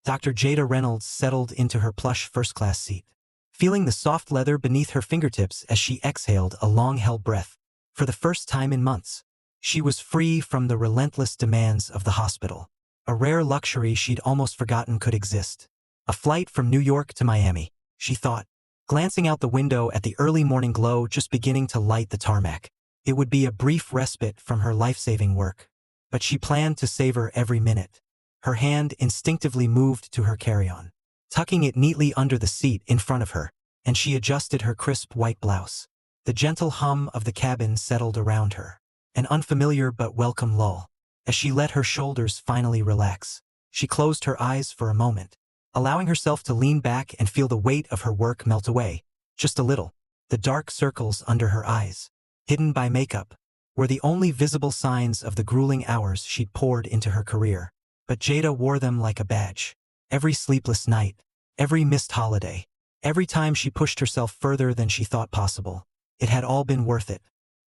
Dr. Jada Reynolds settled into her plush first-class seat, feeling the soft leather beneath her fingertips as she exhaled a long-held breath. For the first time in months, she was free from the relentless demands of the hospital, a rare luxury she'd almost forgotten could exist. A flight from New York to Miami, she thought, glancing out the window at the early morning glow just beginning to light the tarmac. It would be a brief respite from her life-saving work, but she planned to savor every minute. Her hand instinctively moved to her carry-on, tucking it neatly under the seat in front of her, and she adjusted her crisp white blouse. The gentle hum of the cabin settled around her, an unfamiliar but welcome lull. As she let her shoulders finally relax, she closed her eyes for a moment, allowing herself to lean back and feel the weight of her work melt away, just a little. The dark circles under her eyes, hidden by makeup, were the only visible signs of the grueling hours she'd poured into her career. But Jada wore them like a badge. Every sleepless night, every missed holiday, every time she pushed herself further than she thought possible, it had all been worth it.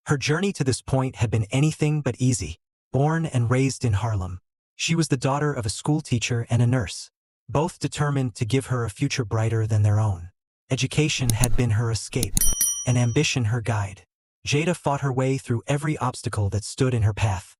Her journey to this point had been anything but easy. Born and raised in Harlem, she was the daughter of a schoolteacher and a nurse, both determined to give her a future brighter than their own. Education had been her escape, and ambition her guide. Jada fought her way through every obstacle that stood in her path.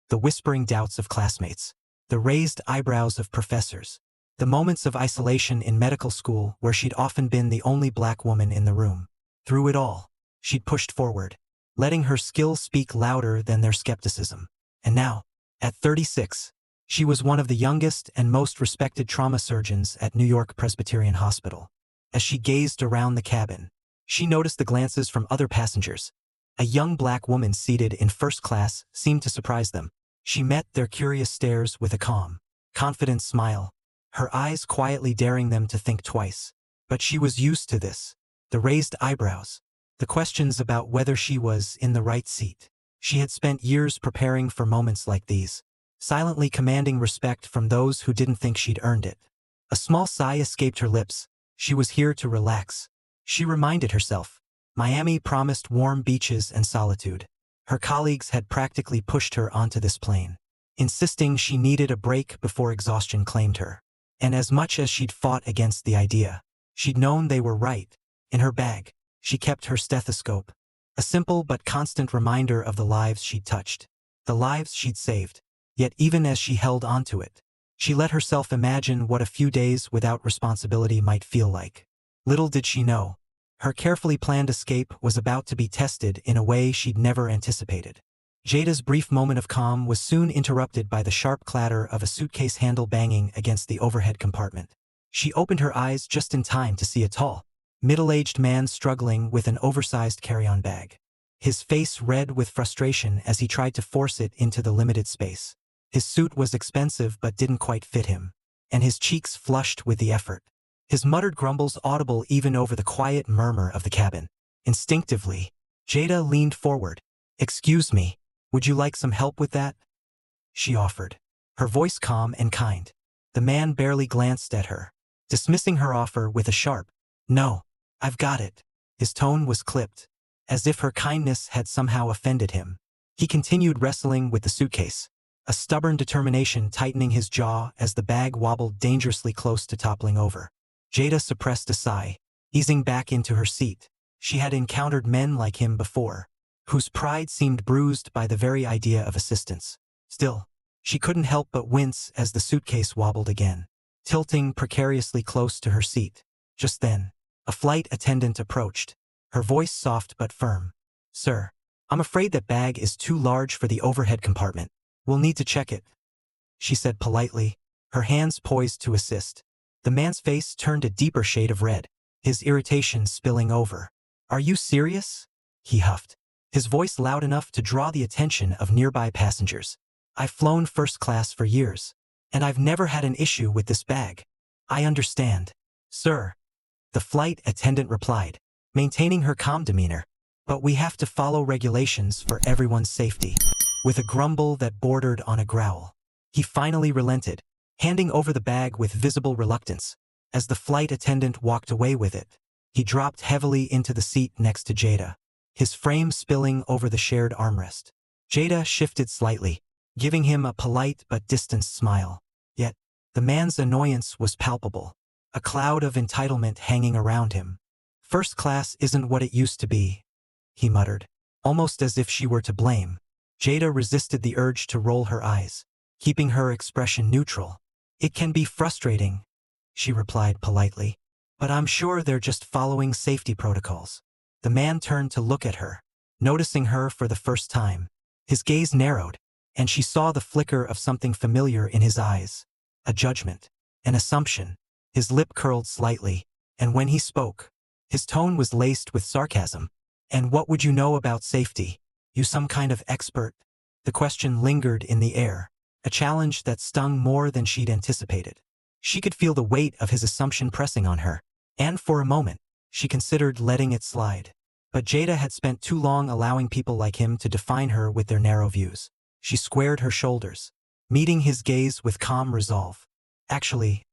The whispering doubts of classmates, the raised eyebrows of professors, the moments of isolation in medical school where she'd often been the only black woman in the room. Through it all, she'd pushed forward, letting her skills speak louder than their skepticism. And now, at 36, she was one of the youngest and most respected trauma surgeons at New York Presbyterian Hospital. As she gazed around the cabin, she noticed the glances from other passengers. A young black woman seated in first class seemed to surprise them. She met their curious stares with a calm, confident smile, her eyes quietly daring them to think twice. But she was used to this. The raised eyebrows, the questions about whether she was in the right seat. She had spent years preparing for moments like these, silently commanding respect from those who didn't think she'd earned it. A small sigh escaped her lips. She was here to relax. She reminded herself. Miami promised warm beaches and solitude. Her colleagues had practically pushed her onto this plane, insisting she needed a break before exhaustion claimed her. And as much as she'd fought against the idea, she'd known they were right. In her bag, she kept her stethoscope, a simple but constant reminder of the lives she'd touched, the lives she'd saved. Yet even as she held onto it, she let herself imagine what a few days without responsibility might feel like. Little did she know, her carefully planned escape was about to be tested in a way she'd never anticipated. Jada's brief moment of calm was soon interrupted by the sharp clatter of a suitcase handle banging against the overhead compartment. She opened her eyes just in time to see a tall, middle-aged man struggling with an oversized carry-on bag, his face red with frustration as he tried to force it into the limited space. His suit was expensive but didn't quite fit him, and his cheeks flushed with the effort. His muttered grumbles audible even over the quiet murmur of the cabin. Instinctively, Jada leaned forward. "Excuse me, would you like some help with that?" she offered, her voice calm and kind. The man barely glanced at her, dismissing her offer with a sharp, "No, I've got it." His tone was clipped, as if her kindness had somehow offended him. He continued wrestling with the suitcase, a stubborn determination tightening his jaw as the bag wobbled dangerously close to toppling over. Jada suppressed a sigh, easing back into her seat. She had encountered men like him before, whose pride seemed bruised by the very idea of assistance. Still, she couldn't help but wince as the suitcase wobbled again, tilting precariously close to her seat. Just then, a flight attendant approached, her voice soft but firm. "Sir, I'm afraid that bag is too large for the overhead compartment. We'll need to check it," she said politely, her hands poised to assist. The man's face turned a deeper shade of red, his irritation spilling over. "Are you serious?" he huffed, his voice loud enough to draw the attention of nearby passengers. "I've flown first class for years, and I've never had an issue with this bag." "I understand, sir," the flight attendant replied, maintaining her calm demeanor, "but we have to follow regulations for everyone's safety." With a grumble that bordered on a growl, he finally relented, handing over the bag with visible reluctance. As the flight attendant walked away with it, he dropped heavily into the seat next to Jada, his frame spilling over the shared armrest. Jada shifted slightly, giving him a polite but distanced smile. Yet, The man's annoyance was palpable, a cloud of entitlement hanging around him. First class isn't what it used to be, he muttered, almost as if she were to blame. Jada resisted the urge to roll her eyes, keeping her expression neutral. It can be frustrating, she replied politely, but I'm sure they're just following safety protocols. The man turned to look at her, noticing her for the first time. His gaze narrowed, and she saw the flicker of something familiar in his eyes. A judgment, an assumption. His lip curled slightly, and when he spoke, his tone was laced with sarcasm. And what would you know about safety? You some kind of expert? The question lingered in the air, a challenge that stung more than she'd anticipated. She could feel the weight of his assumption pressing on her, and for a moment, she considered letting it slide. But Jada had spent too long allowing people like him to define her with their narrow views. She squared her shoulders, meeting his gaze with calm resolve. Actually,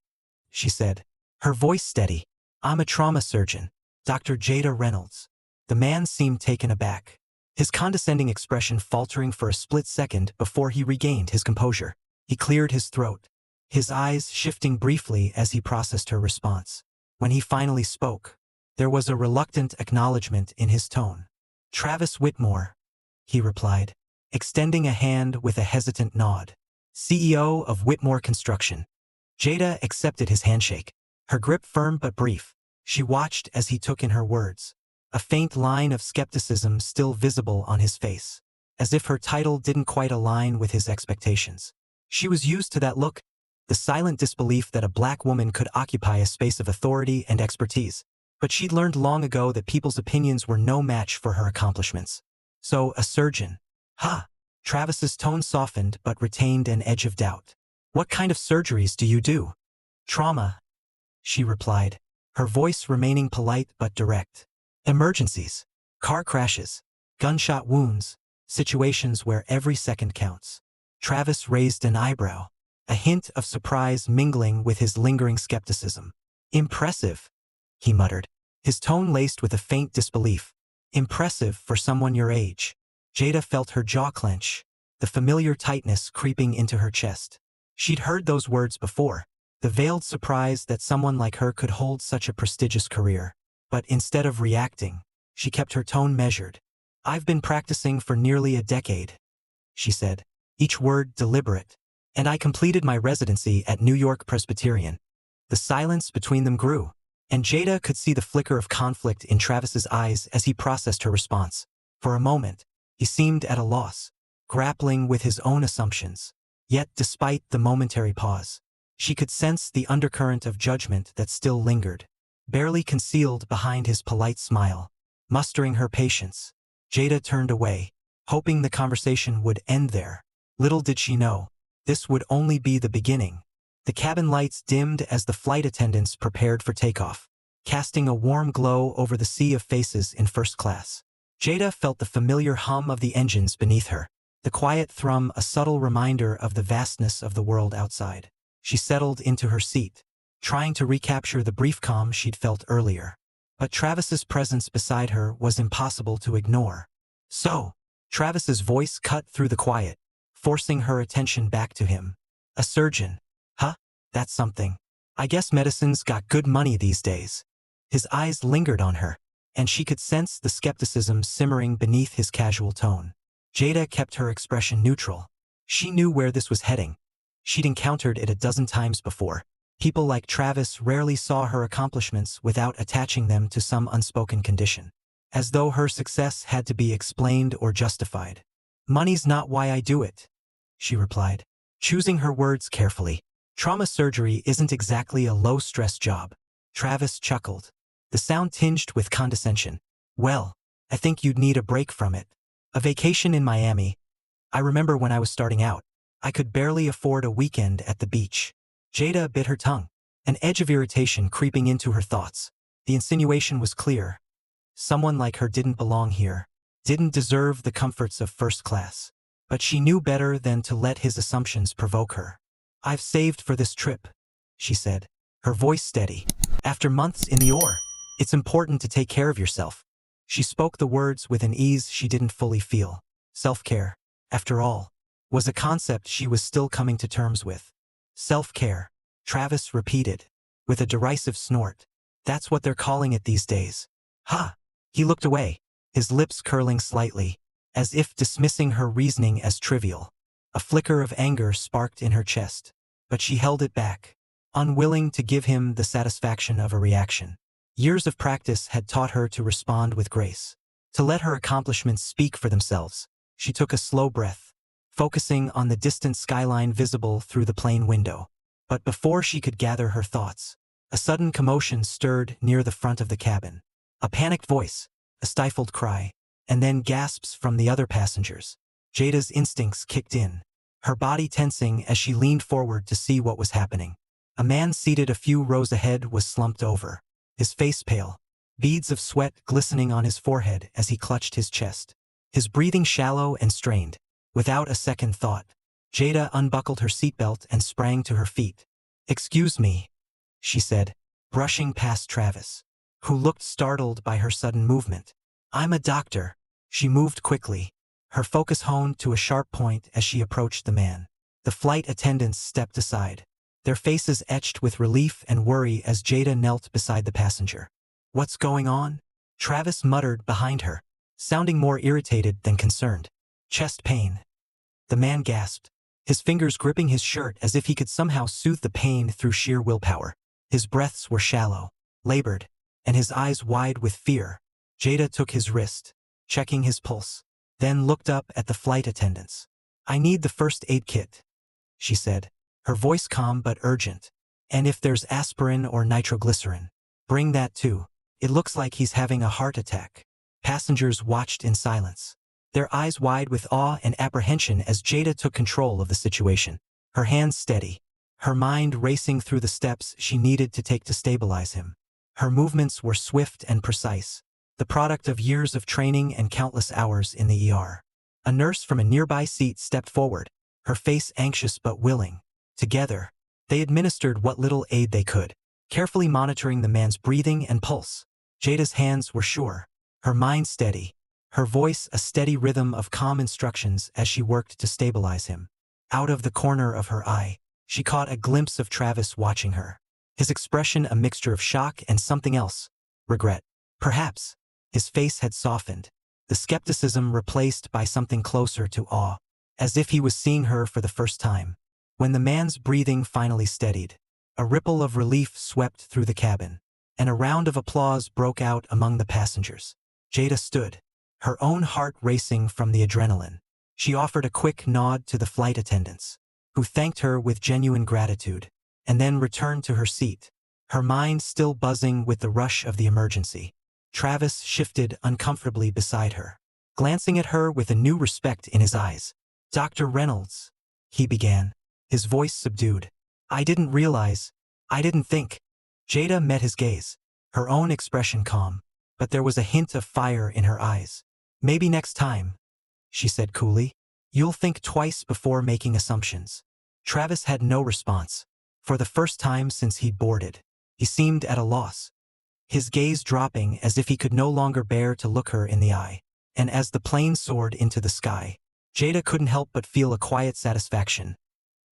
she said, her voice steady, I'm a trauma surgeon, Dr. Jada Reynolds. The man seemed taken aback, his condescending expression faltering for a split second before he regained his composure. He cleared his throat, his eyes shifting briefly as he processed her response. When he finally spoke, there was a reluctant acknowledgement in his tone. Travis Whitmore, he replied, extending a hand with a hesitant nod. CEO of Whitmore Construction. Jada accepted his handshake, her grip firm but brief. She watched as he took in her words, a faint line of skepticism still visible on his face, as if her title didn't quite align with his expectations. She was used to that look, the silent disbelief that a black woman could occupy a space of authority and expertise. But she'd learned long ago that people's opinions were no match for her accomplishments. So, a surgeon. Ha! Travis's tone softened but retained an edge of doubt. What kind of surgeries do you do? Trauma, she replied, her voice remaining polite but direct. Emergencies, car crashes, gunshot wounds, situations where every second counts. Travis raised an eyebrow, a hint of surprise mingling with his lingering skepticism. Impressive, he muttered, his tone laced with a faint disbelief. Impressive for someone your age. Jada felt her jaw clench, the familiar tightness creeping into her chest. She'd heard those words before, the veiled surprise that someone like her could hold such a prestigious career. But instead of reacting, she kept her tone measured. I've been practicing for nearly a decade, she said, each word deliberate. And I completed my residency at New York Presbyterian. The silence between them grew, and Jada could see the flicker of conflict in Travis's eyes as he processed her response. For a moment, he seemed at a loss, grappling with his own assumptions. Yet despite the momentary pause, she could sense the undercurrent of judgment that still lingered, barely concealed behind his polite smile. Mustering her patience, Jada turned away, hoping the conversation would end there. Little did she know, this would only be the beginning. The cabin lights dimmed as the flight attendants prepared for takeoff, casting a warm glow over the sea of faces in first class. Jada felt the familiar hum of the engines beneath her, the quiet thrum a subtle reminder of the vastness of the world outside. She settled into her seat, trying to recapture the brief calm she'd felt earlier. But Travis's presence beside her was impossible to ignore. So, Travis's voice cut through the quiet, forcing her attention back to him. A surgeon. Huh? That's something. I guess medicine's got good money these days. His eyes lingered on her, and she could sense the skepticism simmering beneath his casual tone. Jada kept her expression neutral. She knew where this was heading. She'd encountered it a dozen times before. People like Travis rarely saw her accomplishments without attaching them to some unspoken condition, as though her success had to be explained or justified. Money's not why I do it, she replied, choosing her words carefully. Trauma surgery isn't exactly a low-stress job. Travis chuckled, the sound tinged with condescension. Well, I think you'd need a break from it. A vacation in Miami. I remember when I was starting out, I could barely afford a weekend at the beach. Jada bit her tongue, an edge of irritation creeping into her thoughts. The insinuation was clear. Someone like her didn't belong here, didn't deserve the comforts of first class. But she knew better than to let his assumptions provoke her. I've saved for this trip, she said, her voice steady. After months in the OR, it's important to take care of yourself. She spoke the words with an ease she didn't fully feel. Self-care, after all, was a concept she was still coming to terms with. Self-care. Travis repeated, with a derisive snort. That's what they're calling it these days. Ha! He looked away, his lips curling slightly, as if dismissing her reasoning as trivial. A flicker of anger sparked in her chest, but she held it back, unwilling to give him the satisfaction of a reaction. Years of practice had taught her to respond with grace, to let her accomplishments speak for themselves. She took a slow breath, focusing on the distant skyline visible through the plane window. But before she could gather her thoughts, a sudden commotion stirred near the front of the cabin. A panicked voice, a stifled cry, and then gasps from the other passengers. Jada's instincts kicked in, her body tensing as she leaned forward to see what was happening. A man seated a few rows ahead was slumped over, his face pale, beads of sweat glistening on his forehead as he clutched his chest. His breathing shallow and strained. Without a second thought, Jada unbuckled her seatbelt and sprang to her feet. "Excuse me," she said, brushing past Travis, who looked startled by her sudden movement. "I'm a doctor." She moved quickly, her focus honed to a sharp point as she approached the man. The flight attendants stepped aside, their faces etched with relief and worry as Jada knelt beside the passenger. "What's going on?" Travis muttered behind her, sounding more irritated than concerned. "Chest pain." The man gasped, his fingers gripping his shirt as if he could somehow soothe the pain through sheer willpower. His breaths were shallow, labored, and his eyes wide with fear. Jada took his wrist, checking his pulse, then looked up at the flight attendants. "I need the first aid kit," she said, her voice calm but urgent. "And if there's aspirin or nitroglycerin, bring that too. It looks like he's having a heart attack." Passengers watched in silence, their eyes wide with awe and apprehension as Jada took control of the situation, her hands steady, her mind racing through the steps she needed to take to stabilize him. Her movements were swift and precise, the product of years of training and countless hours in the ER. A nurse from a nearby seat stepped forward, her face anxious but willing. Together, they administered what little aid they could, carefully monitoring the man's breathing and pulse. Jada's hands were sure, her mind steady, her voice a steady rhythm of calm instructions as she worked to stabilize him. Out of the corner of her eye, she caught a glimpse of Travis watching her, his expression a mixture of shock and something else, regret. Perhaps. His face had softened, the skepticism replaced by something closer to awe, as if he was seeing her for the first time. When the man's breathing finally steadied, a ripple of relief swept through the cabin, and a round of applause broke out among the passengers. Jada stood, her own heart racing from the adrenaline. She offered a quick nod to the flight attendants, who thanked her with genuine gratitude, and then returned to her seat, her mind still buzzing with the rush of the emergency. Travis shifted uncomfortably beside her, glancing at her with a new respect in his eyes. "Dr. Reynolds," he began, his voice subdued. I didn't think." Jada met his gaze, her own expression calm, but there was a hint of fire in her eyes. "Maybe next time," she said coolly. "You'll think twice before making assumptions." Travis had no response. For the first time since he'd boarded, he seemed at a loss, his gaze dropping as if he could no longer bear to look her in the eye. And as the plane soared into the sky, Jada couldn't help but feel a quiet satisfaction,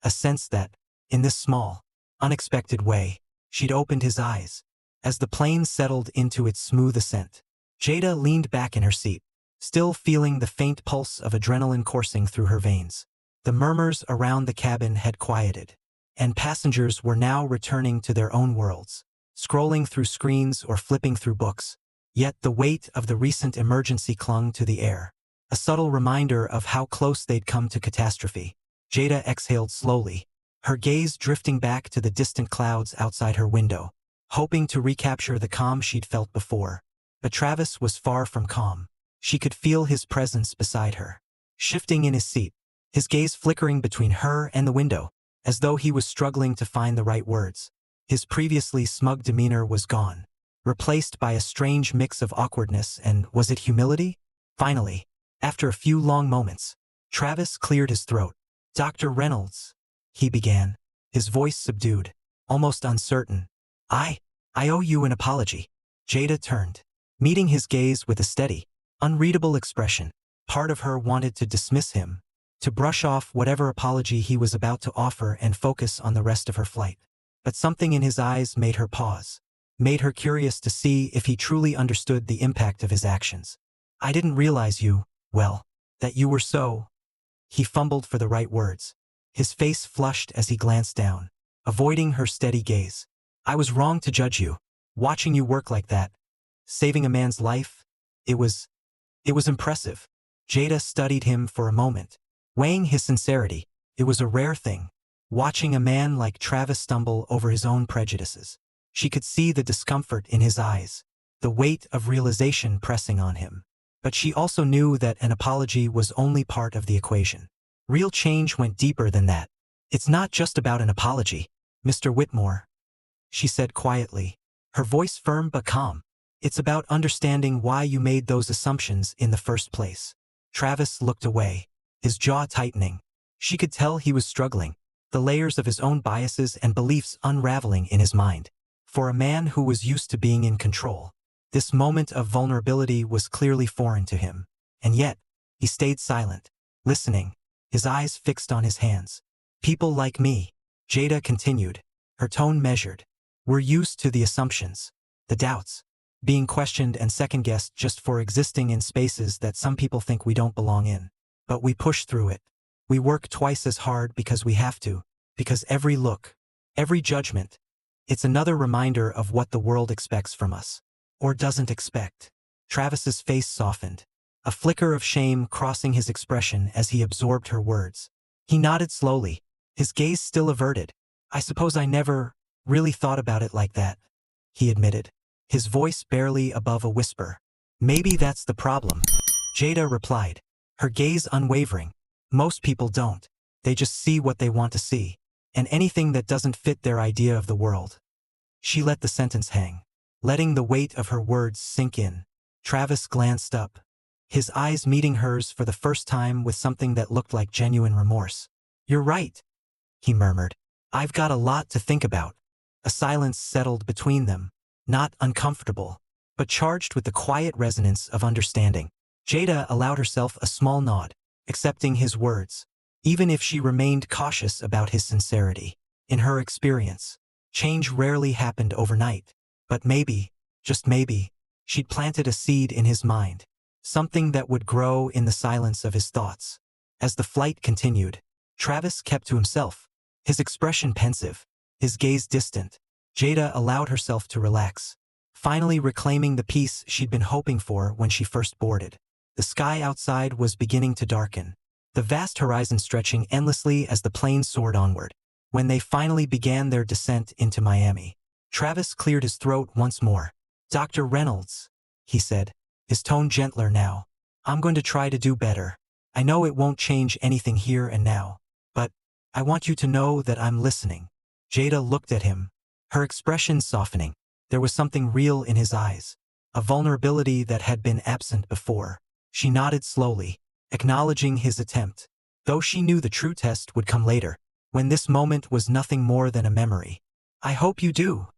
a sense that, in this small, unexpected way, she'd opened his eyes. As the plane settled into its smooth ascent, Jada leaned back in her seat, still feeling the faint pulse of adrenaline coursing through her veins. The murmurs around the cabin had quieted, and passengers were now returning to their own worlds, scrolling through screens or flipping through books. Yet the weight of the recent emergency clung to the air, a subtle reminder of how close they'd come to catastrophe. Jada exhaled slowly, her gaze drifting back to the distant clouds outside her window, hoping to recapture the calm she'd felt before. But Travis was far from calm. She could feel his presence beside her, shifting in his seat, his gaze flickering between her and the window, as though he was struggling to find the right words. His previously smug demeanor was gone, replaced by a strange mix of awkwardness and, was it humility? Finally, after a few long moments, Travis cleared his throat. "Dr. Reynolds," he began, his voice subdued, almost uncertain. I owe you an apology." Jada turned, meeting his gaze with a steady, unreadable expression. Part of her wanted to dismiss him, to brush off whatever apology he was about to offer and focus on the rest of her flight. but something in his eyes made her pause, made her curious to see if he truly understood the impact of his actions. I didn't realize that you were so. He fumbled for the right words. His face flushed as he glanced down, avoiding her steady gaze. I was wrong to judge you. Watching you work like that, saving a man's life, it was impressive. Jada studied him for a moment, weighing his sincerity. It was a rare thing, watching a man like Travis stumble over his own prejudices. She could see the discomfort in his eyes, the weight of realization pressing on him. But she also knew that an apology was only part of the equation. Real change went deeper than that. It's not just about an apology, Mr. Whitmore, she said quietly, her voice firm but calm. It's about understanding why you made those assumptions in the first place. Travis looked away, his jaw tightening. She could tell he was struggling, the layers of his own biases and beliefs unraveling in his mind. For a man who was used to being in control, this moment of vulnerability was clearly foreign to him. And yet, he stayed silent, listening, his eyes fixed on his hands. People like me, Jada continued, her tone measured. We're used to the assumptions, the doubts, being questioned and second-guessed just for existing in spaces that some people think we don't belong in. But we push through it. We work twice as hard because we have to, because every look, every judgment, it's another reminder of what the world expects from us, or doesn't expect. Travis's face softened, a flicker of shame crossing his expression as he absorbed her words. He nodded slowly, his gaze still averted. I suppose I never really thought about it like that, he admitted, his voice barely above a whisper. Maybe that's the problem, Jada replied, her gaze unwavering. Most people don't. They just see what they want to see, and anything that doesn't fit their idea of the world. She let the sentence hang, letting the weight of her words sink in. Travis glanced up, his eyes meeting hers for the first time with something that looked like genuine remorse. You're right, he murmured. I've got a lot to think about. A silence settled between them, not uncomfortable, but charged with the quiet resonance of understanding. Jada allowed herself a small nod, accepting his words, even if she remained cautious about his sincerity. In her experience, change rarely happened overnight, but maybe, just maybe, she'd planted a seed in his mind, something that would grow in the silence of his thoughts. As the flight continued, Travis kept to himself, his expression pensive, his gaze distant. Jada allowed herself to relax, finally reclaiming the peace she'd been hoping for when she first boarded. The sky outside was beginning to darken, the vast horizon stretching endlessly as the plane soared onward. When they finally began their descent into Miami, Travis cleared his throat once more. Dr. Reynolds, he said, his tone gentler now. I'm going to try to do better. I know it won't change anything here and now, but I want you to know that I'm listening. Jada looked at him, her expression softening. There was something real in his eyes, a vulnerability that had been absent before. She nodded slowly, acknowledging his attempt, though she knew the true test would come later, when this moment was nothing more than a memory. I hope you do,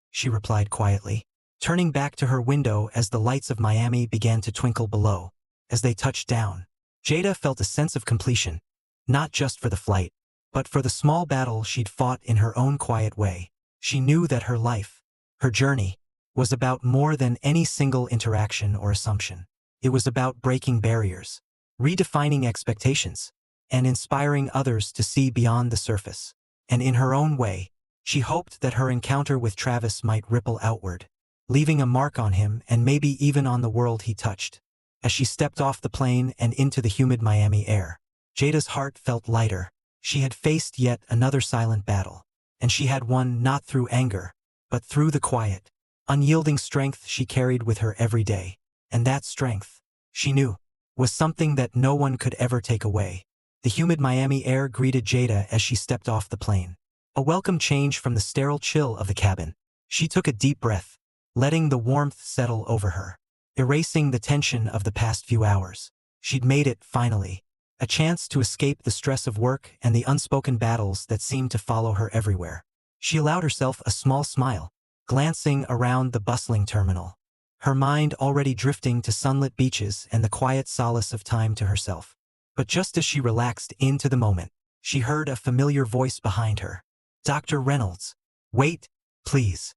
she replied quietly, turning back to her window as the lights of Miami began to twinkle below. As they touched down, Jada felt a sense of completion, not just for the flight, but for the small battle she'd fought in her own quiet way. She knew that her life, her journey, was about more than any single interaction or assumption. It was about breaking barriers, redefining expectations, and inspiring others to see beyond the surface. And in her own way, she hoped that her encounter with Travis might ripple outward, leaving a mark on him and maybe even on the world he touched. As she stepped off the plane and into the humid Miami air, Jada's heart felt lighter. She had faced yet another silent battle, and she had won not through anger, but through the quiet, unyielding strength she carried with her every day. And that strength, she knew, was something that no one could ever take away. The humid Miami air greeted Jada as she stepped off the plane, a welcome change from the sterile chill of the cabin. She took a deep breath, letting the warmth settle over her, erasing the tension of the past few hours. She'd made it, finally, a chance to escape the stress of work and the unspoken battles that seemed to follow her everywhere. She allowed herself a small smile, glancing around the bustling terminal, her mind already drifting to sunlit beaches and the quiet solace of time to herself. But just as she relaxed into the moment, she heard a familiar voice behind her. Dr. Reynolds. Wait, please.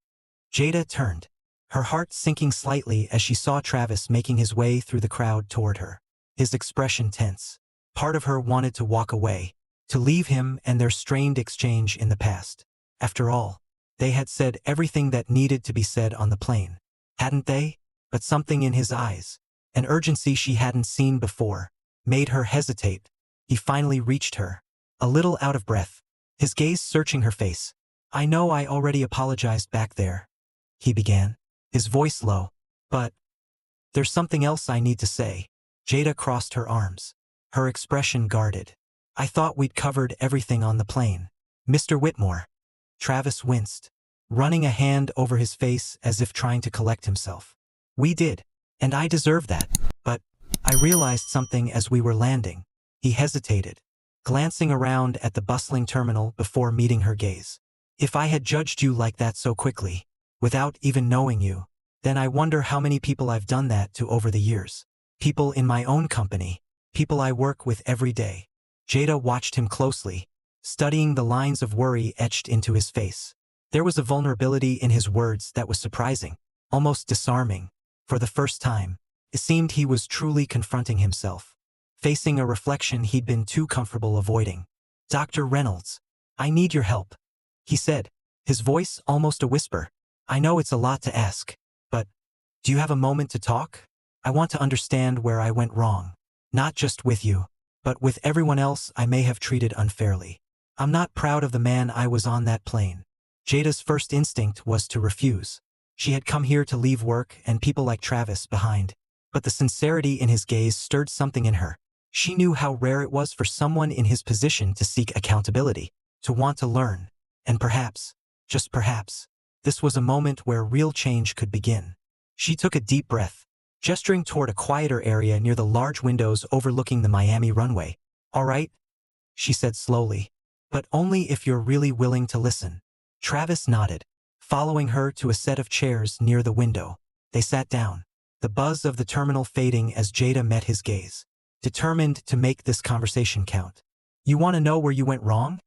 Jada turned, her heart sinking slightly as she saw Travis making his way through the crowd toward her, his expression tense. Part of her wanted to walk away, to leave him and their strained exchange in the past. After all, they had said everything that needed to be said on the plane, hadn't they? But something in his eyes, an urgency she hadn't seen before, made her hesitate. He finally reached her, a little out of breath, his gaze searching her face. I know I already apologized back there, he began, his voice low, but there's something else I need to say. Jada crossed her arms, her expression guarded. I thought we'd covered everything on the plane. Mr. Whitmore. Travis winced, running a hand over his face as if trying to collect himself. We did, and I deserve that, but I realized something as we were landing. He hesitated, glancing around at the bustling terminal before meeting her gaze. If I had judged you like that so quickly, without even knowing you, then I wonder how many people I've done that to over the years. People in my own company, people I work with every day. Jada watched him closely, studying the lines of worry etched into his face. There was a vulnerability in his words that was surprising, almost disarming. For the first time, it seemed he was truly confronting himself, facing a reflection he'd been too comfortable avoiding. Dr. Reynolds, I need your help, he said, his voice almost a whisper. I know it's a lot to ask, but do you have a moment to talk? I want to understand where I went wrong, not just with you, but with everyone else I may have treated unfairly. I'm not proud of the man I was on that plane. Jada's first instinct was to refuse. She had come here to leave work and people like Travis behind, but the sincerity in his gaze stirred something in her. She knew how rare it was for someone in his position to seek accountability, to want to learn, and perhaps, just perhaps, this was a moment where real change could begin. She took a deep breath, gesturing toward a quieter area near the large windows overlooking the Miami runway. All right, she said slowly, but only if you're really willing to listen. Travis nodded, following her to a set of chairs near the window. They sat down, the buzz of the terminal fading as Jada met his gaze, determined to make this conversation count. You want to know where you went wrong?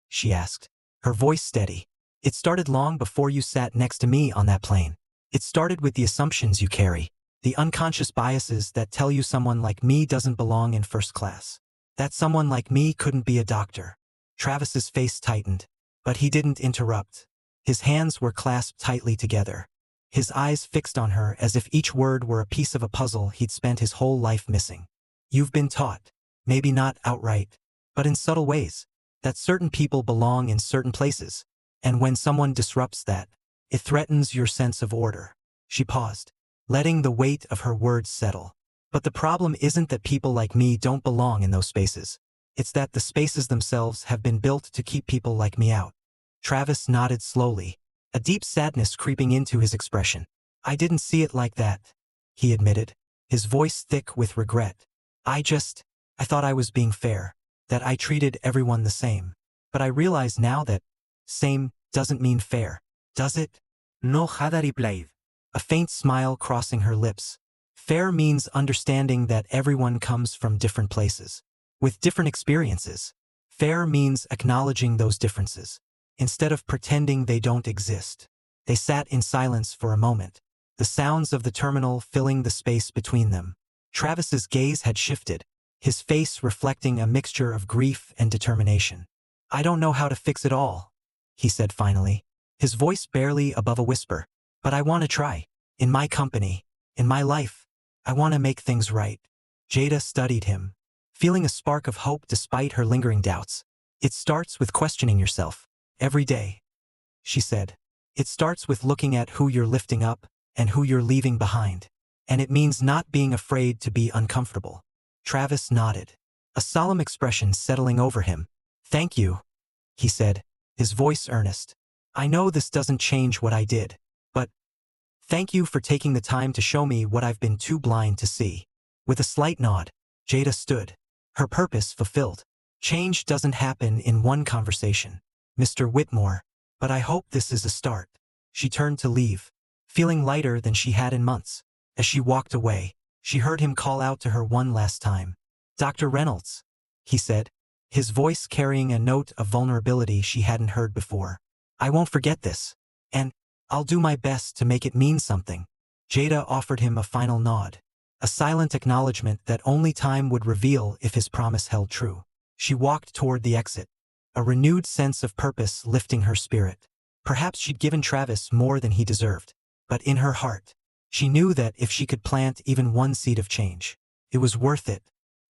She asked, her voice steady. It started long before you sat next to me on that plane. It started with the assumptions you carry, the unconscious biases that tell you someone like me doesn't belong in first class, that someone like me couldn't be a doctor. Travis's face tightened, but he didn't interrupt. His hands were clasped tightly together, his eyes fixed on her as if each word were a piece of a puzzle he'd spent his whole life missing. You've been taught, maybe not outright, but in subtle ways, that certain people belong in certain places, and when someone disrupts that, it threatens your sense of order. She paused, letting the weight of her words settle. But the problem isn't that people like me don't belong in those spaces. It's that the spaces themselves have been built to keep people like me out. Travis nodded slowly, a deep sadness creeping into his expression. I didn't see it like that, he admitted, his voice thick with regret. I thought I was being fair, that I treated everyone the same. But I realize now that same doesn't mean fair, does it? No, Jada replied, a faint smile crossing her lips. Fair means understanding that everyone comes from different places, with different experiences. Fair means acknowledging those differences, instead of pretending they don't exist. They sat in silence for a moment, the sounds of the terminal filling the space between them. Travis's gaze had shifted, his face reflecting a mixture of grief and determination. I don't know how to fix it all, he said finally, his voice barely above a whisper, but I want to try. In my company, in my life, I want to make things right. Jada studied him, feeling a spark of hope despite her lingering doubts. It starts with questioning yourself, every day, she said. It starts with looking at who you're lifting up and who you're leaving behind. And it means not being afraid to be uncomfortable. Travis nodded, a solemn expression settling over him. Thank you, he said, his voice earnest. I know this doesn't change what I did, but thank you for taking the time to show me what I've been too blind to see. With a slight nod, Jada stood, her purpose fulfilled. Change doesn't happen in one conversation, Mr. Whitmore, but I hope this is a start. She turned to leave, feeling lighter than she had in months. As she walked away, she heard him call out to her one last time. Dr. Reynolds, he said, his voice carrying a note of vulnerability she hadn't heard before. I won't forget this. And I'll do my best to make it mean something. Jada offered him a final nod, a silent acknowledgement that only time would reveal if his promise held true. She walked toward the exit, a renewed sense of purpose lifting her spirit. Perhaps she'd given Travis more than he deserved, but in her heart, she knew that if she could plant even one seed of change, it was worth it.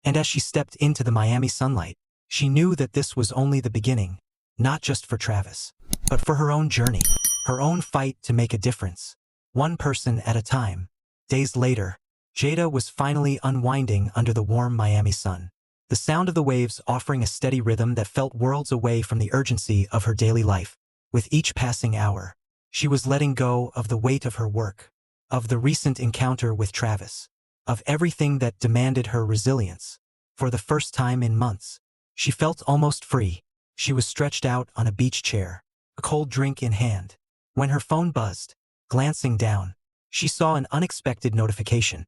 And as she stepped into the Miami sunlight, she knew that this was only the beginning, not just for Travis, but for her own journey, her own fight to make a difference, one person at a time. Days later, Jada was finally unwinding under the warm Miami sun, the sound of the waves offering a steady rhythm that felt worlds away from the urgency of her daily life. With each passing hour, she was letting go of the weight of her work, of the recent encounter with Travis, of everything that demanded her resilience. For the first time in months, she felt almost free. She was stretched out on a beach chair, a cold drink in hand, when her phone buzzed. Glancing down, she saw an unexpected notification,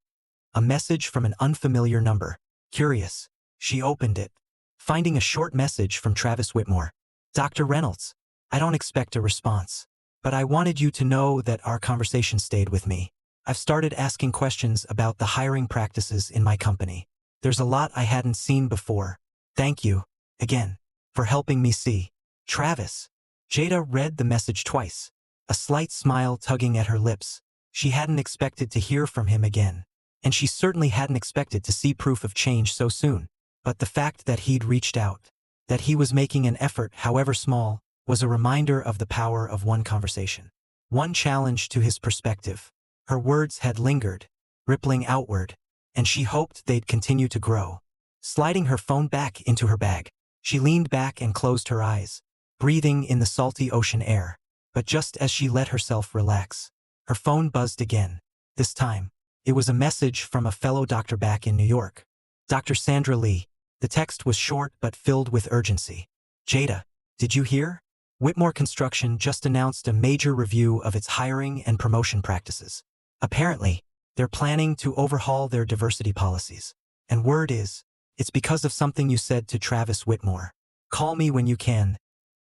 a message from an unfamiliar number. Curious, she opened it, finding a short message from Travis Whitmore. Dr. Reynolds, I don't expect a response, but I wanted you to know that our conversation stayed with me. I've started asking questions about the hiring practices in my company. There's a lot I hadn't seen before. Thank you, again, for helping me see. Travis. Jada read the message twice, a slight smile tugging at her lips. She hadn't expected to hear from him again, and she certainly hadn't expected to see proof of change so soon. But the fact that he'd reached out, that he was making an effort, however small, was a reminder of the power of one conversation, one challenge to his perspective. Her words had lingered, rippling outward, and she hoped they'd continue to grow. Sliding her phone back into her bag, she leaned back and closed her eyes, breathing in the salty ocean air. But just as she let herself relax, her phone buzzed again. This time, it was a message from a fellow doctor back in New York. Dr. Sandra Lee. The text was short but filled with urgency. Jada, did you hear? Whitmore Construction just announced a major review of its hiring and promotion practices. Apparently, they're planning to overhaul their diversity policies. And word is, it's because of something you said to Travis Whitmore. Call me when you can.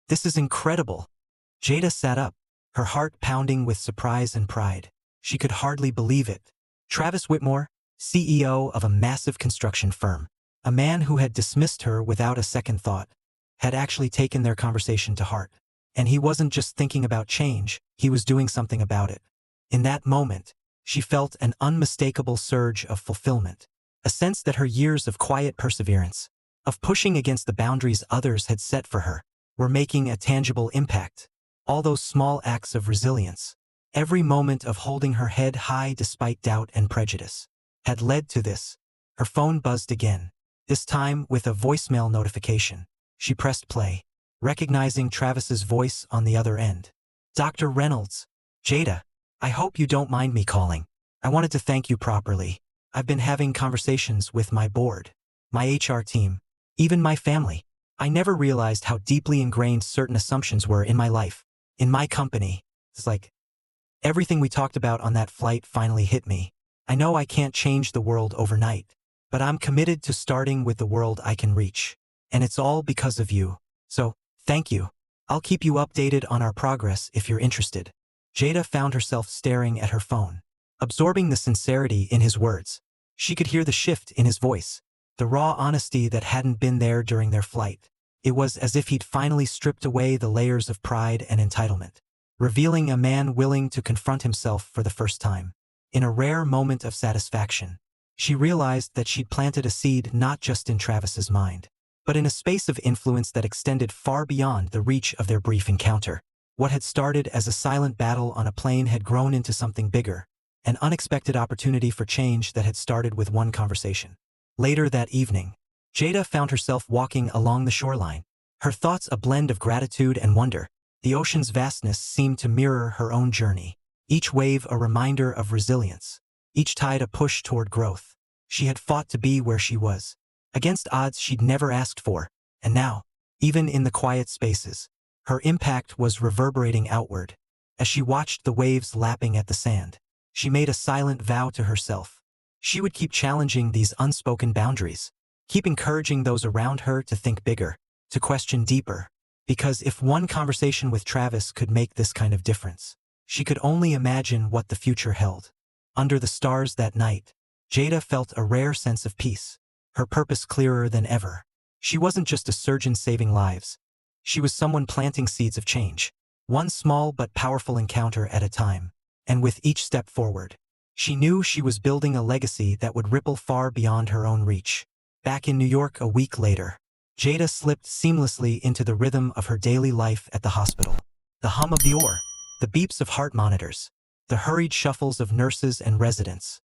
This is incredible. Jada sat up, her heart pounding with surprise and pride. She could hardly believe it. Travis Whitmore, CEO of a massive construction firm, a man who had dismissed her without a second thought, had actually taken their conversation to heart. And he wasn't just thinking about change, he was doing something about it. In that moment, she felt an unmistakable surge of fulfillment, a sense that her years of quiet perseverance, of pushing against the boundaries others had set for her, were making a tangible impact. All those small acts of resilience, every moment of holding her head high despite doubt and prejudice, had led to this. Her phone buzzed again, this time with a voicemail notification. She pressed play, recognizing Travis's voice on the other end. Dr. Reynolds. Jada, I hope you don't mind me calling. I wanted to thank you properly. I've been having conversations with my board, my HR team, even my family. I never realized how deeply ingrained certain assumptions were in my life, in my company. It's like everything we talked about on that flight finally hit me. I know I can't change the world overnight, but I'm committed to starting with the world I can reach. And it's all because of you. So, thank you. I'll keep you updated on our progress if you're interested. Jada found herself staring at her phone, absorbing the sincerity in his words. She could hear the shift in his voice, the raw honesty that hadn't been there during their flight. It was as if he'd finally stripped away the layers of pride and entitlement, revealing a man willing to confront himself for the first time. In a rare moment of satisfaction, she realized that she'd planted a seed not just in Travis's mind, but in a space of influence that extended far beyond the reach of their brief encounter. What had started as a silent battle on a plane had grown into something bigger, an unexpected opportunity for change that had started with one conversation. Later that evening, Jada found herself walking along the shoreline, her thoughts a blend of gratitude and wonder. The ocean's vastness seemed to mirror her own journey, each wave a reminder of resilience, each tide a push toward growth. She had fought to be where she was, against odds she'd never asked for, and now, even in the quiet spaces, her impact was reverberating outward. As she watched the waves lapping at the sand, she made a silent vow to herself. She would keep challenging these unspoken boundaries, keep encouraging those around her to think bigger, to question deeper. Because if one conversation with Travis could make this kind of difference, she could only imagine what the future held. Under the stars that night, Jada felt a rare sense of peace, her purpose clearer than ever. She wasn't just a surgeon saving lives. She was someone planting seeds of change, one small but powerful encounter at a time. And with each step forward, she knew she was building a legacy that would ripple far beyond her own reach. Back in New York a week later, Jada slipped seamlessly into the rhythm of her daily life at the hospital. The hum of the oar, the beeps of heart monitors, the hurried shuffles of nurses and residents.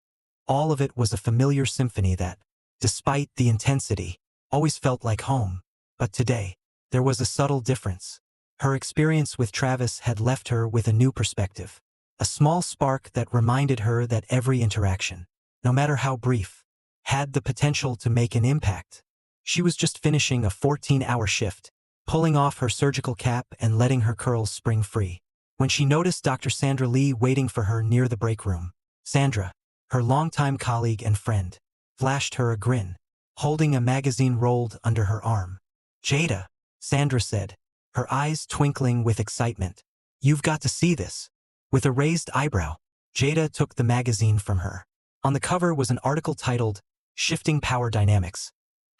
All of it was a familiar symphony that, despite the intensity, always felt like home. But today, there was a subtle difference. Her experience with Travis had left her with a new perspective. A small spark that reminded her that every interaction, no matter how brief, had the potential to make an impact. She was just finishing a 14-hour shift, pulling off her surgical cap and letting her curls spring free, when she noticed Dr. Sandra Lee waiting for her near the break room. Sandra, her longtime colleague and friend, flashed her a grin, holding a magazine rolled under her arm. "Jada," Sandra said, her eyes twinkling with excitement. "You've got to see this." With a raised eyebrow, Jada took the magazine from her. On the cover was an article titled, "Shifting Power Dynamics: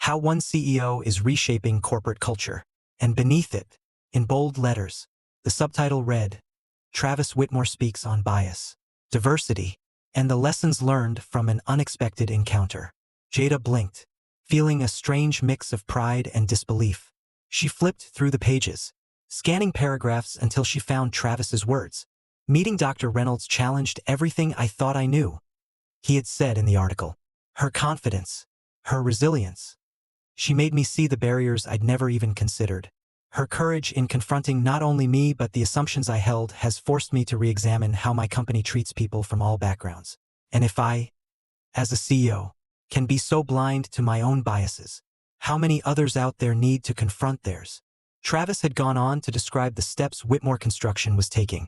How One CEO is Reshaping Corporate Culture." And beneath it, in bold letters, the subtitle read, "Travis Whitmore Speaks on Bias, Diversity, and the Lessons Learned from an Unexpected Encounter." Jada blinked, feeling a strange mix of pride and disbelief. She flipped through the pages, scanning paragraphs until she found Travis's words. "Meeting Dr. Reynolds challenged everything I thought I knew," he had said in the article. "Her confidence, her resilience. She made me see the barriers I'd never even considered. Her courage in confronting not only me but the assumptions I held has forced me to re-examine how my company treats people from all backgrounds. And if I, as a CEO, can be so blind to my own biases, how many others out there need to confront theirs?" Travis had gone on to describe the steps Whitmore Construction was taking.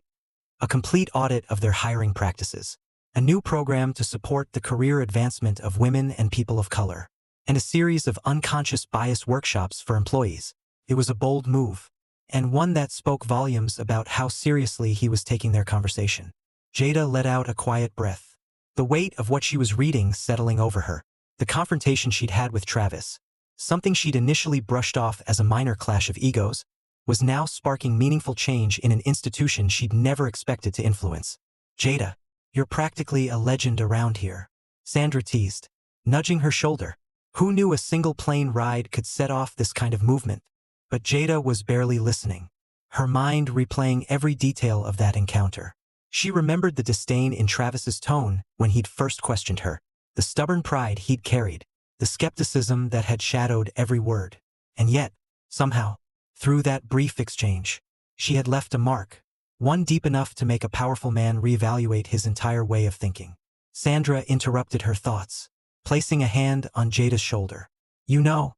A complete audit of their hiring practices, a new program to support the career advancement of women and people of color, and a series of unconscious bias workshops for employees. It was a bold move, and one that spoke volumes about how seriously he was taking their conversation. Jada let out a quiet breath, the weight of what she was reading settling over her. The confrontation she'd had with Travis, something she'd initially brushed off as a minor clash of egos, was now sparking meaningful change in an institution she'd never expected to influence. "Jada, you're practically a legend around here," Sandra teased, nudging her shoulder. Who knew a single plane ride could set off this kind of movement? But Jada was barely listening, her mind replaying every detail of that encounter. She remembered the disdain in Travis's tone when he'd first questioned her, the stubborn pride he'd carried, the skepticism that had shadowed every word. And yet, somehow, through that brief exchange, she had left a mark, one deep enough to make a powerful man reevaluate his entire way of thinking. Sandra interrupted her thoughts, placing a hand on Jada's shoulder. "You know,"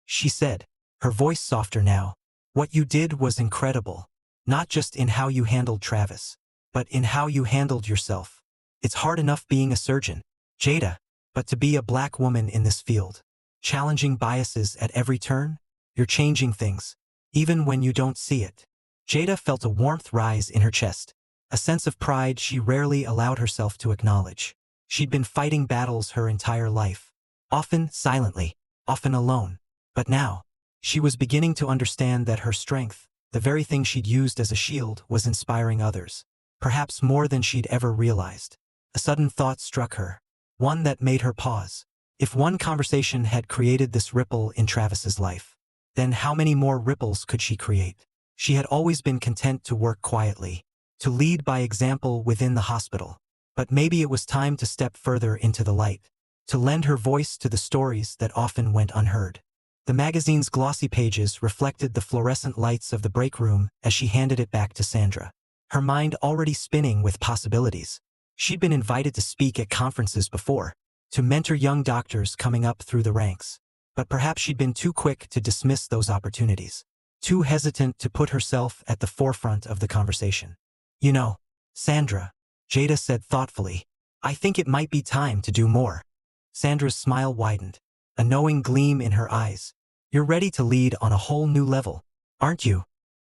she said, her voice softer now, "what you did was incredible, not just in how you handled Travis, but in how you handled yourself. It's hard enough being a surgeon, Jada, but to be a black woman in this field, challenging biases at every turn, you're changing things, even when you don't see it." Jada felt a warmth rise in her chest, a sense of pride she rarely allowed herself to acknowledge. She'd been fighting battles her entire life, often silently, often alone. But now, she was beginning to understand that her strength, the very thing she'd used as a shield, was inspiring others, perhaps more than she'd ever realized. A sudden thought struck her, one that made her pause. If one conversation had created this ripple in Travis's life, then how many more ripples could she create? She had always been content to work quietly, to lead by example within the hospital. But maybe it was time to step further into the light, to lend her voice to the stories that often went unheard. The magazine's glossy pages reflected the fluorescent lights of the break room as she handed it back to Sandra, her mind already spinning with possibilities. She'd been invited to speak at conferences before, to mentor young doctors coming up through the ranks. But perhaps she'd been too quick to dismiss those opportunities, too hesitant to put herself at the forefront of the conversation. "You know, Sandra," Jada said thoughtfully, "I think it might be time to do more." Sandra's smile widened, a knowing gleam in her eyes. "You're ready to lead on a whole new level." Aren't you?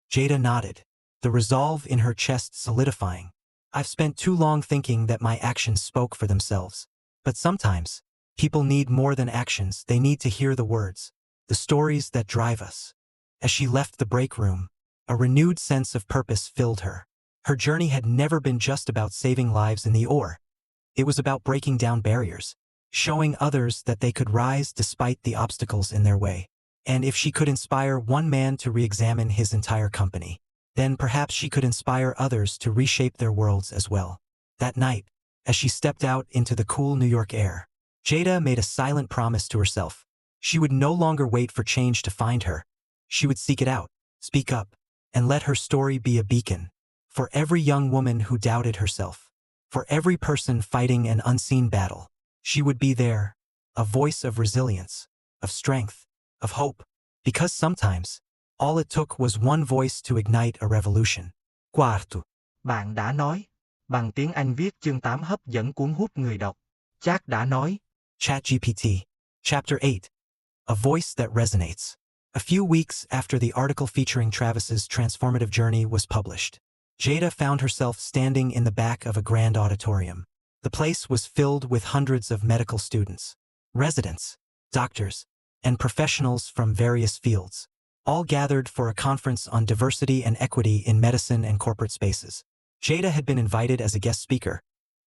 Jada nodded, the resolve in her chest solidifying. I've spent too long thinking that my actions spoke for themselves. But sometimes, people need more than actions, they need to hear the words, the stories that drive us. As she left the break room, a renewed sense of purpose filled her. Her journey had never been just about saving lives in the oar. It was about breaking down barriers, showing others that they could rise despite the obstacles in their way. And if she could inspire one man to re-examine his entire company, then perhaps she could inspire others to reshape their worlds as well. That night, as she stepped out into the cool New York air, Jada made a silent promise to herself. She would no longer wait for change to find her. She would seek it out, speak up, and let her story be a beacon. For every young woman who doubted herself, for every person fighting an unseen battle, she would be there, a voice of resilience, of strength, of hope. Because sometimes, all it took was one voice to ignite a revolution. Quarto. Bạn đã nói. Bằng tiếng Anh viết chương 8 hấp dẫn cuốn hút người đọc. Jack đã nói. ChatGPT. Chapter 8. A Voice That Resonates. A few weeks after the article featuring Travis's transformative journey was published, Jada found herself standing in the back of a grand auditorium. The place was filled with hundreds of medical students, residents, doctors, and professionals from various fields, all gathered for a conference on diversity and equity in medicine and corporate spaces. Jada had been invited as a guest speaker,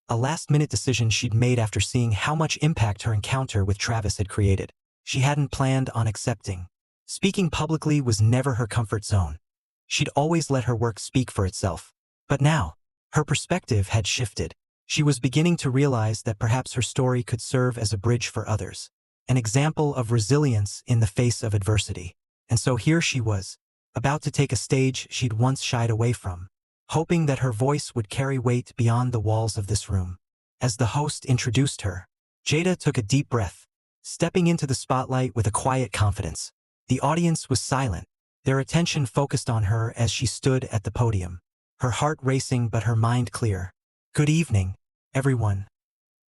a last-minute decision she'd made after seeing how much impact her encounter with Travis had created. She hadn't planned on accepting. Speaking publicly was never her comfort zone. She'd always let her work speak for itself. But now, her perspective had shifted. She was beginning to realize that perhaps her story could serve as a bridge for others, an example of resilience in the face of adversity. And so here she was, about to take a stage she'd once shied away from, hoping that her voice would carry weight beyond the walls of this room. As the host introduced her, Jada took a deep breath, stepping into the spotlight with a quiet confidence. The audience was silent, their attention focused on her as she stood at the podium, her heart racing but her mind clear. "Good evening, everyone,"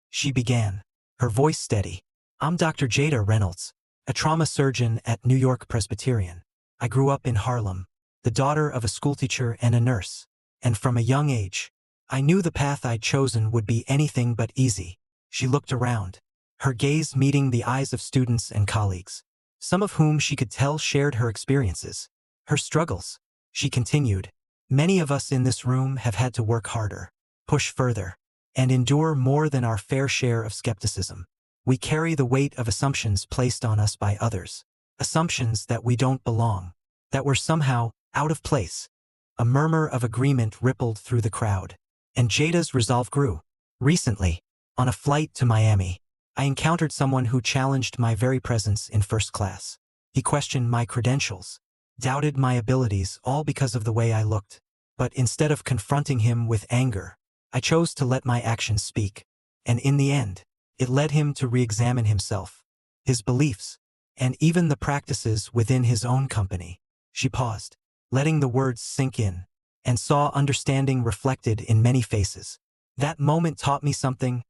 she began, her voice steady. "I'm Dr. Jada Reynolds, a trauma surgeon at New York Presbyterian. I grew up in Harlem, the daughter of a schoolteacher and a nurse, and from a young age, I knew the path I'd chosen would be anything but easy." She looked around, her gaze meeting the eyes of students and colleagues, some of whom she could tell shared her experiences, her struggles. She continued, "Many of us in this room have had to work harder, push further, and endure more than our fair share of skepticism. We carry the weight of assumptions placed on us by others, assumptions that we don't belong, that we're somehow out of place." A murmur of agreement rippled through the crowd, and Jada's resolve grew. "Recently, on a flight to Miami, I encountered someone who challenged my very presence in first class. He questioned my credentials, doubted my abilities, all because of the way I looked. But instead of confronting him with anger, I chose to let my actions speak. And in the end, it led him to re-examine himself, his beliefs, and even the practices within his own company." She paused, letting the words sink in, and saw understanding reflected in many faces. "That moment taught me something,"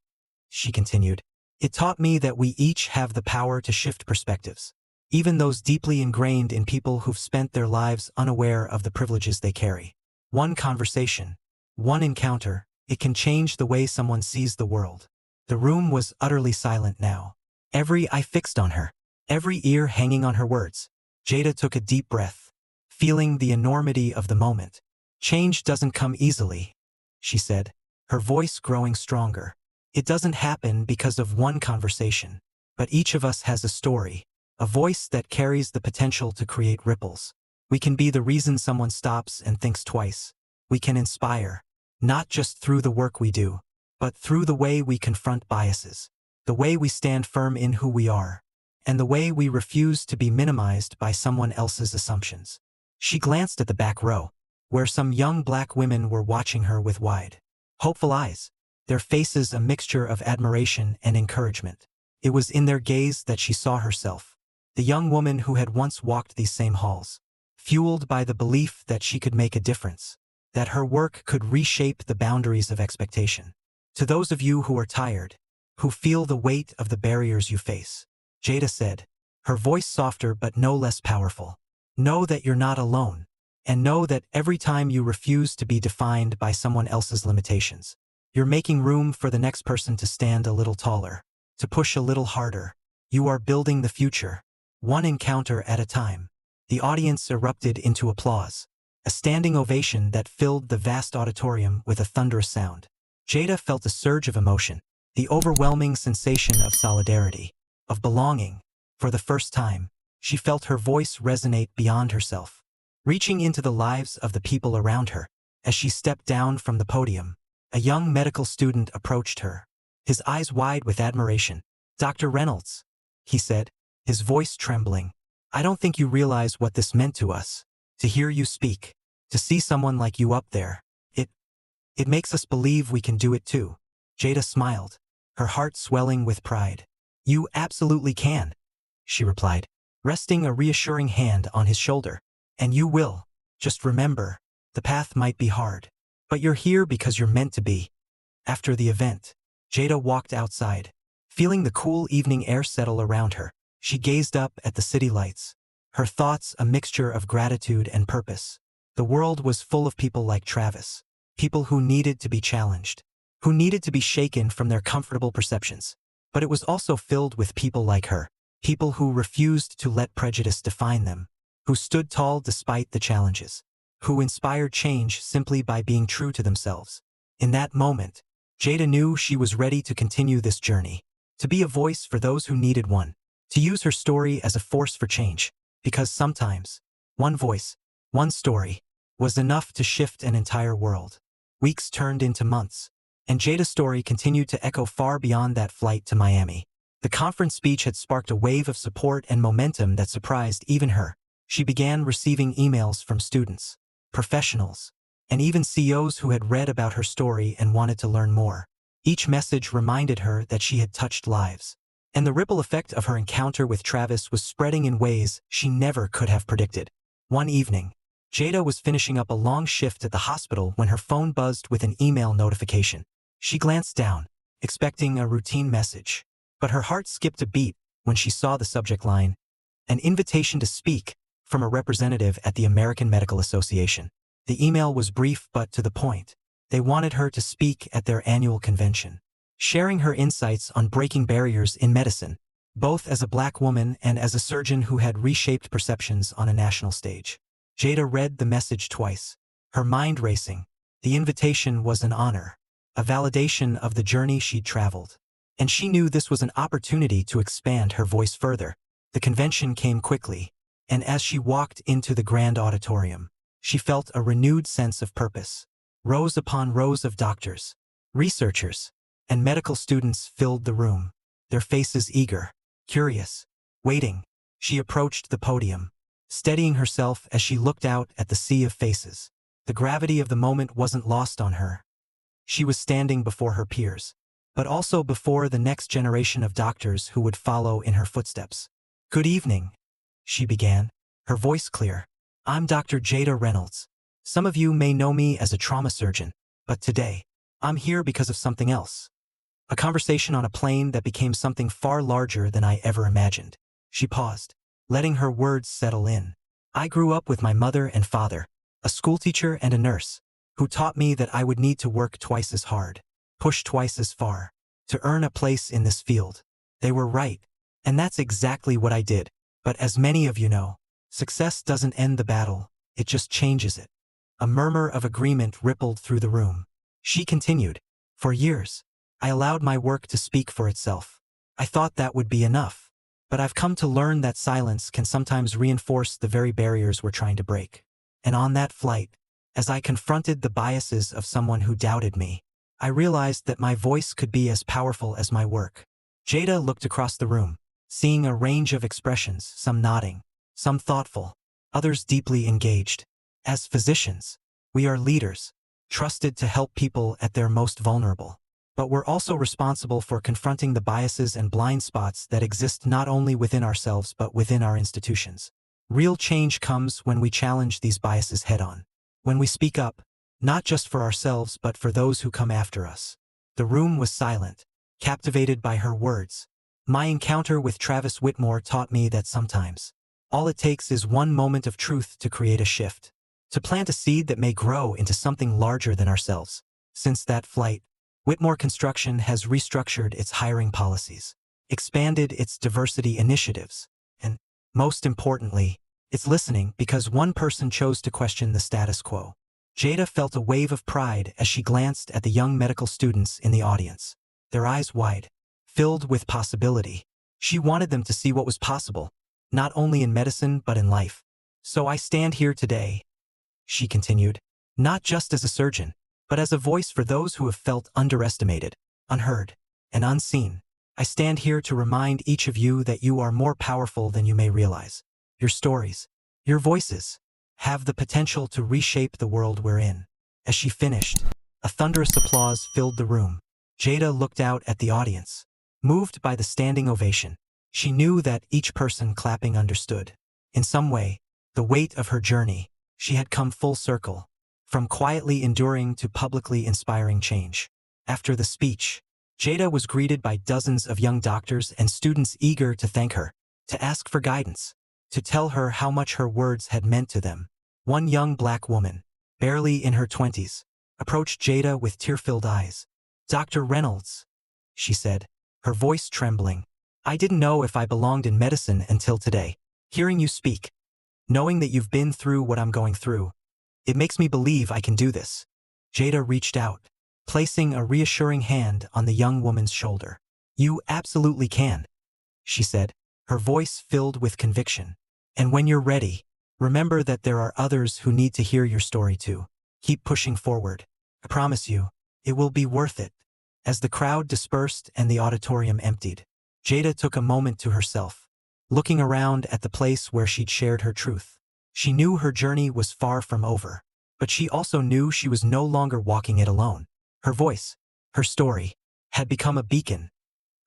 she continued. "It taught me that we each have the power to shift perspectives, even those deeply ingrained in people who've spent their lives unaware of the privileges they carry. One conversation, one encounter, it can change the way someone sees the world." The room was utterly silent now, every eye fixed on her, every ear hanging on her words. Jada took a deep breath, feeling the enormity of the moment. "Change doesn't come easily," she said, her voice growing stronger. "It doesn't happen because of one conversation, but each of us has a story, a voice that carries the potential to create ripples. We can be the reason someone stops and thinks twice. We can inspire, not just through the work we do, but through the way we confront biases, the way we stand firm in who we are, and the way we refuse to be minimized by someone else's assumptions." She glanced at the back row, where some young black women were watching her with wide, hopeful eyes, their faces a mixture of admiration and encouragement. It was in their gaze that she saw herself, the young woman who had once walked these same halls, fueled by the belief that she could make a difference, that her work could reshape the boundaries of expectation. "To those of you who are tired, who feel the weight of the barriers you face," Jada said, her voice softer but no less powerful, Know that you're not alone. And know that every time you refuse to be defined by someone else's limitations, you're making room for the next person to stand a little taller, to push a little harder. You are building the future, one encounter at a time. The audience erupted into applause, a standing ovation that filled the vast auditorium with a thunderous sound. Jada felt a surge of emotion, the overwhelming sensation of solidarity, of belonging. For the first time, she felt her voice resonate beyond herself, reaching into the lives of the people around her. As she stepped down from the podium, a young medical student approached her, his eyes wide with admiration. "Dr. Reynolds," he said, his voice trembling, "I don't think you realize what this meant to us. To hear you speak, to see someone like you up there, it makes us believe we can do it too." Jada smiled, her heart swelling with pride. "You absolutely can," she replied, resting a reassuring hand on his shoulder. "And you will. Just remember, the path might be hard, but you're here because you're meant to be." After the event, Jada walked outside. Feeling the cool evening air settle around her, she gazed up at the city lights, her thoughts a mixture of gratitude and purpose. The world was full of people like Travis, people who needed to be challenged, who needed to be shaken from their comfortable perceptions. But it was also filled with people like her, people who refused to let prejudice define them, who stood tall despite the challenges, who inspired change simply by being true to themselves. In that moment, Jada knew she was ready to continue this journey, to be a voice for those who needed one, to use her story as a force for change, because sometimes, one voice, one story, was enough to shift an entire world. Weeks turned into months, and Jada's story continued to echo far beyond that flight to Miami. The conference speech had sparked a wave of support and momentum that surprised even her. She began receiving emails from students, professionals, and even CEOs who had read about her story and wanted to learn more. Each message reminded her that she had touched lives, and the ripple effect of her encounter with Travis was spreading in ways she never could have predicted. One evening, Jada was finishing up a long shift at the hospital when her phone buzzed with an email notification. She glanced down, expecting a routine message, but her heart skipped a beat when she saw the subject line, "An invitation to speak," from a representative at the American Medical Association. The email was brief but to the point. They wanted her to speak at their annual convention, sharing her insights on breaking barriers in medicine, both as a Black woman and as a surgeon who had reshaped perceptions on a national stage. Jada read the message twice, her mind racing. The invitation was an honor, a validation of the journey she'd traveled, and she knew this was an opportunity to expand her voice further. The convention came quickly, and as she walked into the grand auditorium, she felt a renewed sense of purpose. Rows upon rows of doctors, researchers, and medical students filled the room, their faces eager, curious, waiting. She approached the podium, steadying herself as she looked out at the sea of faces. The gravity of the moment wasn't lost on her. She was standing before her peers, but also before the next generation of doctors who would follow in her footsteps. "Good evening," she began, her voice clear. "I'm Dr. Jada Reynolds. Some of you may know me as a trauma surgeon, but today, I'm here because of something else. A conversation on a plane that became something far larger than I ever imagined." She paused, letting her words settle in. "I grew up with my mother and father, a schoolteacher and a nurse, who taught me that I would need to work twice as hard, push twice as far, to earn a place in this field. They were right, and that's exactly what I did. But as many of you know, success doesn't end the battle, it just changes it." A murmur of agreement rippled through the room. She continued, "For years, I allowed my work to speak for itself. I thought that would be enough. But I've come to learn that silence can sometimes reinforce the very barriers we're trying to break. And on that flight, as I confronted the biases of someone who doubted me, I realized that my voice could be as powerful as my work." Jada looked across the room, seeing a range of expressions, some nodding, some thoughtful, others deeply engaged. As physicians, we are leaders, trusted to help people at their most vulnerable. But we're also responsible for confronting the biases and blind spots that exist not only within ourselves but within our institutions. Real change comes when we challenge these biases head-on, when we speak up, not just for ourselves but for those who come after us. The room was silent, captivated by her words. "My encounter with Travis Whitmore taught me that sometimes All it takes is one moment of truth to create a shift, to plant a seed that may grow into something larger than ourselves. Since that flight, Whitmore Construction has restructured its hiring policies, expanded its diversity initiatives, and, most importantly, it's listening because one person chose to question the status quo. Jada felt a wave of pride as she glanced at the young medical students in the audience, their eyes wide, filled with possibility. She wanted them to see what was possible, not only in medicine but in life. So I stand here today, she continued, not just as a surgeon, but as a voice for those who have felt underestimated, unheard, and unseen. I stand here to remind each of you that you are more powerful than you may realize. Your stories, your voices, have the potential to reshape the world we're in. As she finished, a thunderous applause filled the room. Jada looked out at the audience, moved by the standing ovation. She knew that each person clapping understood. In some way, the weight of her journey, she had come full circle, from quietly enduring to publicly inspiring change. After the speech, Jada was greeted by dozens of young doctors and students eager to thank her, to ask for guidance, to tell her how much her words had meant to them. One young black woman, barely in her 20s, approached Jada with tear-filled eyes. "Dr. Reynolds," she said, her voice trembling, "I didn't know if I belonged in medicine until today. Hearing you speak, knowing that you've been through what I'm going through, it makes me believe I can do this." Jada reached out, placing a reassuring hand on the young woman's shoulder. "You absolutely can," she said, her voice filled with conviction. "And when you're ready, remember that there are others who need to hear your story too. Keep pushing forward. I promise you, it will be worth it." As the crowd dispersed and the auditorium emptied, Jada took a moment to herself, looking around at the place where she'd shared her truth. She knew her journey was far from over, but she also knew she was no longer walking it alone. Her voice, her story, had become a beacon,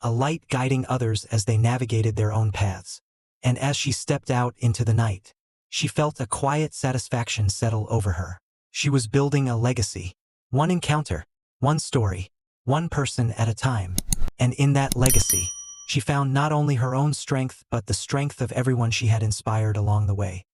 a light guiding others as they navigated their own paths. And as she stepped out into the night, she felt a quiet satisfaction settle over her. She was building a legacy, one encounter, one story, one person at a time. And in that legacy, she found not only her own strength but the strength of everyone she had inspired along the way.